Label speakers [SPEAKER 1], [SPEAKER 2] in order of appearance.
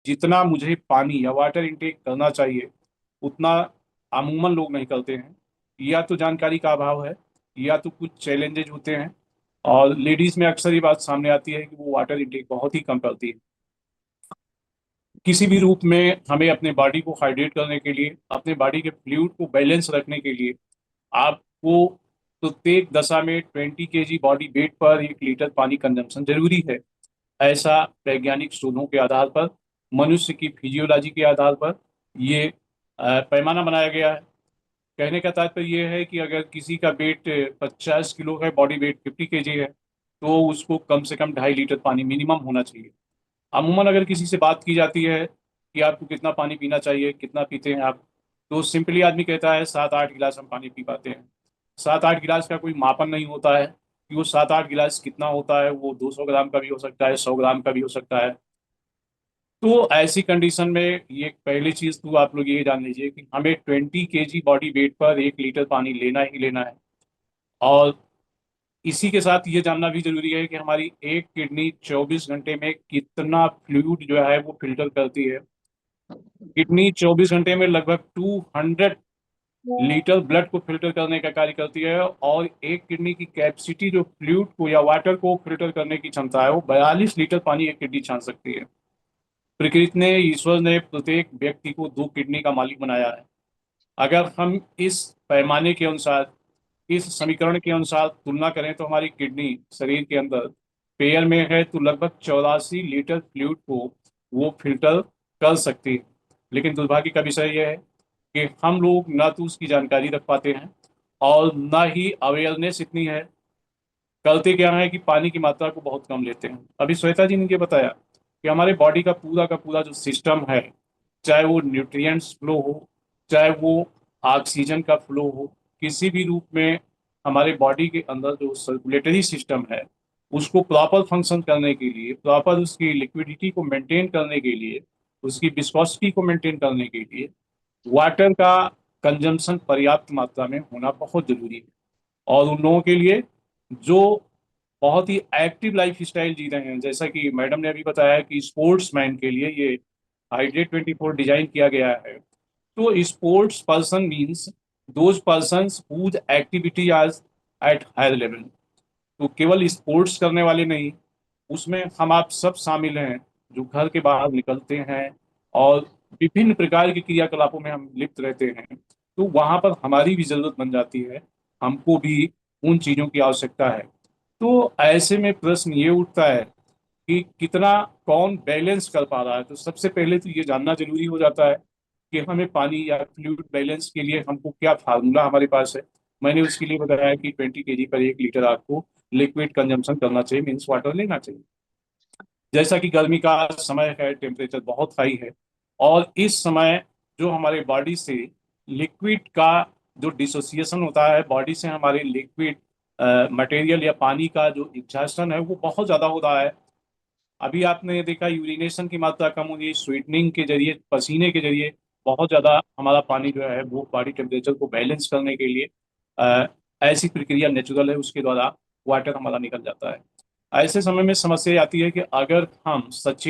[SPEAKER 1] जितना मुझे पानी या वाटर इनटेक करना चाहिए उतना अमूमन लोग नहीं करते हैं। या तो जानकारी का अभाव है, या तो कुछ चैलेंजेज होते हैं। और लेडीज में अक्सर ये बात सामने आती है कि वो वाटर इनटेक बहुत ही कम करती है। किसी भी रूप में हमें अपने बॉडी को हाइड्रेट करने के लिए, अपने बॉडी के फ्लूइड को बैलेंस रखने के लिए आपको प्रत्येक दशा में 20 kg बॉडी वेट पर 1 लीटर पानी कंजम्पशन जरूरी है। ऐसा वैज्ञानिक शोधों के आधार पर, मनुष्य की फिजियोलॉजी के आधार पर ये पैमाना बनाया गया है। कहने का तात्पर्य ये है कि अगर किसी का वेट 50 किलो है, बॉडी वेट 50 kg है, तो उसको कम से कम 2.5 लीटर पानी मिनिमम होना चाहिए। अमूमन अगर किसी से बात की जाती है कि आपको कितना पानी पीना चाहिए, कितना पीते हैं आप, तो सिंपली आदमी कहता है 7-8 गिलास हम पानी पी पाते हैं। 7-8 गिलास का कोई मापन नहीं होता है कि वो 7-8 गिलास कितना होता है। वो 200 ग्राम का भी हो सकता है, 100 ग्राम का भी हो सकता है। तो ऐसी कंडीशन में ये पहली चीज तो आप लोग ये जान लीजिए कि हमें 20 kg बॉडी वेट पर 1 लीटर पानी लेना ही लेना है। और इसी के साथ ये जानना भी जरूरी है कि हमारी एक किडनी 24 घंटे में कितना फ्लूइड जो है वो फिल्टर करती है। किडनी 24 घंटे में लगभग 200 लीटर ब्लड को फिल्टर करने का कार्य करती है। और एक किडनी की कैपेसिटी, जो फ्लूइड को या वाटर को फिल्टर करने की क्षमता है, वो 42 लीटर पानी एक किडनी छान सकती है। प्रकृति ने, ईश्वर ने प्रत्येक व्यक्ति को 2 किडनी का मालिक बनाया है। अगर हम इस पैमाने के अनुसार, इस समीकरण के अनुसार तुलना करें तो हमारी किडनी शरीर के अंदर पेयर में है तो लगभग 84 लीटर फ्लूइड को वो फिल्टर कर सकती है। लेकिन दुर्भाग्य का विषय यह है कि हम लोग ना तो उसकी जानकारी रख पाते हैं और ना ही अवेयरनेस इतनी है। करते क्या है कि पानी की मात्रा को बहुत कम लेते हैं। अभी श्वेता जी ने ये बताया कि हमारे बॉडी का पूरा जो सिस्टम है, चाहे वो न्यूट्रिएंट्स फ्लो हो, चाहे वो ऑक्सीजन का फ्लो हो, किसी भी रूप में हमारे बॉडी के अंदर जो सर्कुलेटरी सिस्टम है उसको प्रॉपर फंक्शन करने के लिए, प्रॉपर उसकी लिक्विडिटी को मेंटेन करने के लिए, उसकी विस्कोसिटी को मेंटेन करने के लिए वाटर का कंजम्पशन पर्याप्त मात्रा में होना बहुत जरूरी है। और उन लोगों के लिए जो बहुत ही एक्टिव लाइफ स्टाइल जी रहे हैं, जैसा कि मैडम ने अभी बताया कि स्पोर्ट्स मैन के लिए ये हाइड्रेट 24 डिजाइन किया गया है। तो sports person means those persons whose activity आज एट हायर लेवल। तो केवल स्पोर्ट्स करने वाले नहीं, उसमें हम आप सब शामिल हैं जो घर के बाहर निकलते हैं और विभिन्न प्रकार के क्रियाकलापों में हम लिप्त रहते हैं। तो वहां पर हमारी भी जरूरत बन जाती है, हमको भी उन चीजों की आवश्यकता है। तो ऐसे में प्रश्न ये उठता है कि कितना कौन बैलेंस कर पा रहा है। तो सबसे पहले तो ये जानना जरूरी हो जाता है कि हमें पानी या फ्लूइड बैलेंस के लिए हमको क्या फार्मूला हमारे पास है। मैंने उसके लिए बताया कि 20 kg पर 1 लीटर आपको लिक्विड कंजम्पशन करना चाहिए, मीन्स वाटर लेना चाहिए। जैसा कि गर्मी का समय है, टेम्परेचर बहुत हाई है, और इस समय जो हमारे बॉडी से लिक्विड का जो डिसोसिएशन होता है, बॉडी से हमारे लिक्विड मटेरियल या पानी का जो एग्जॉशन है वो बहुत ज़्यादा हो रहा है। अभी आपने देखा यूरिनेशन की मात्रा कम हो रही है, स्वीटनिंग के जरिए, पसीने के जरिए बहुत ज़्यादा हमारा पानी जो है वो बॉडी टेम्परेचर को बैलेंस करने के लिए अ, ऐसी प्रक्रिया नेचुरल है, उसके द्वारा वाटर हमारा निकल जाता है। ऐसे समय में समस्या आती है कि अगर हम सचेत